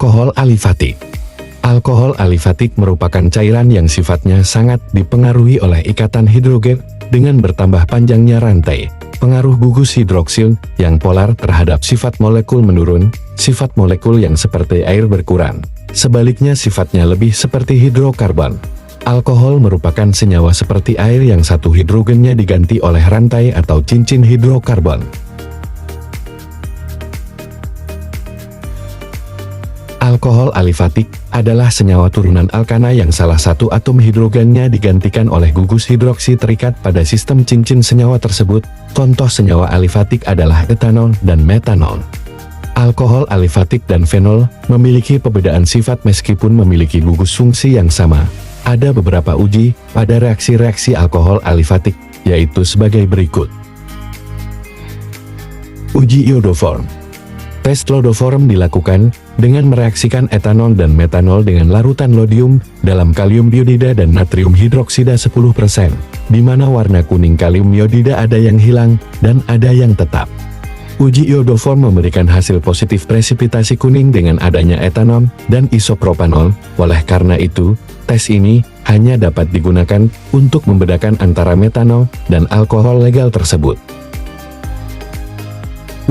Alkohol alifatik. Alkohol alifatik merupakan cairan yang sifatnya sangat dipengaruhi oleh ikatan hidrogen dengan bertambah panjangnya rantai. Pengaruh gugus hidroksil yang polar terhadap sifat molekul menurun, sifat molekul yang seperti air berkurang. Sebaliknya sifatnya lebih seperti hidrokarbon. Alkohol merupakan senyawa seperti air yang satu hidrogennya diganti oleh rantai atau cincin hidrokarbon. Alkohol alifatik adalah senyawa turunan alkana yang salah satu atom hidrogennya digantikan oleh gugus hidroksi terikat pada sistem cincin senyawa tersebut. Contoh senyawa alifatik adalah etanol dan metanol. Alkohol alifatik dan fenol memiliki perbedaan sifat meskipun memiliki gugus fungsi yang sama. Ada beberapa uji pada reaksi-reaksi alkohol alifatik, yaitu sebagai berikut. Uji iodoform. Tes iodoform dilakukan dengan mereaksikan etanol dan metanol dengan larutan lodium dalam kalium iodida dan natrium hidroksida 10%, di mana warna kuning kalium iodida ada yang hilang dan ada yang tetap. Uji iodoform memberikan hasil positif presipitasi kuning dengan adanya etanol dan isopropanol. Oleh karena itu, tes ini hanya dapat digunakan untuk membedakan antara metanol dan alkohol legal tersebut.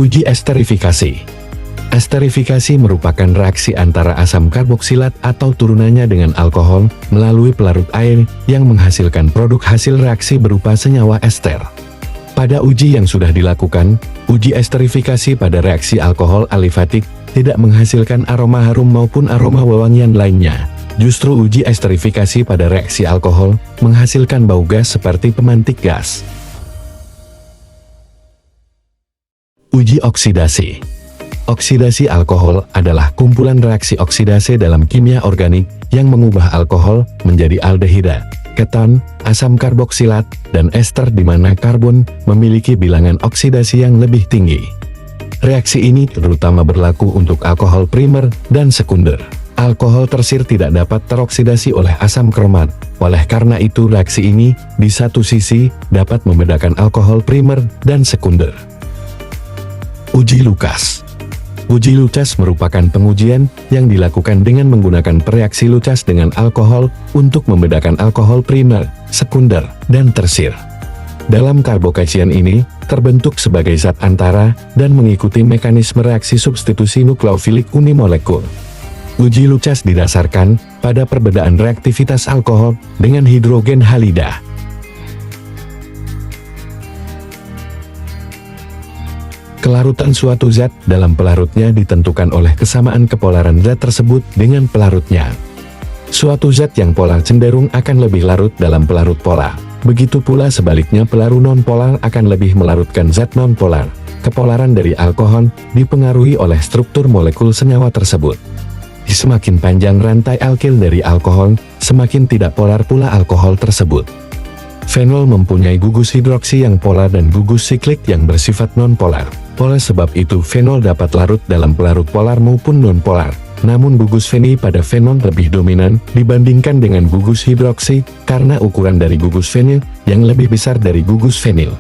Uji esterifikasi. Esterifikasi merupakan reaksi antara asam karboksilat atau turunannya dengan alkohol melalui pelarut air yang menghasilkan produk hasil reaksi berupa senyawa ester. Pada uji yang sudah dilakukan, uji esterifikasi pada reaksi alkohol alifatik tidak menghasilkan aroma harum maupun aroma wewangian lainnya. Justru uji esterifikasi pada reaksi alkohol menghasilkan bau gas seperti pemantik gas. Uji oksidasi. Oksidasi alkohol adalah kumpulan reaksi oksidasi dalam kimia organik yang mengubah alkohol menjadi aldehida, keton, asam karboksilat, dan ester di mana karbon memiliki bilangan oksidasi yang lebih tinggi. Reaksi ini terutama berlaku untuk alkohol primer dan sekunder. Alkohol tersir tidak dapat teroksidasi oleh asam kromat. Oleh karena itu reaksi ini di satu sisi dapat membedakan alkohol primer dan sekunder. Uji Lucas. Uji Lucas merupakan pengujian yang dilakukan dengan menggunakan pereaksi Lucas dengan alkohol untuk membedakan alkohol primer, sekunder, dan tersir. Dalam karbocation ini, terbentuk sebagai zat antara dan mengikuti mekanisme reaksi substitusi nukleofilik unimolekul. Uji Lucas didasarkan pada perbedaan reaktivitas alkohol dengan hidrogen halida. Kelarutan suatu zat dalam pelarutnya ditentukan oleh kesamaan kepolaran zat tersebut dengan pelarutnya. Suatu zat yang polar cenderung akan lebih larut dalam pelarut polar. Begitu pula sebaliknya pelarut non-polar akan lebih melarutkan zat non-polar. Kepolaran dari alkohol dipengaruhi oleh struktur molekul senyawa tersebut. Semakin panjang rantai alkil dari alkohol, semakin tidak polar pula alkohol tersebut. Fenol mempunyai gugus hidroksi yang polar dan gugus siklik yang bersifat non-polar. Oleh sebab itu fenol dapat larut dalam pelarut polar maupun non-polar. Namun gugus feni pada fenol lebih dominan dibandingkan dengan gugus hidroksi karena ukuran dari gugus fenil yang lebih besar dari gugus fenil.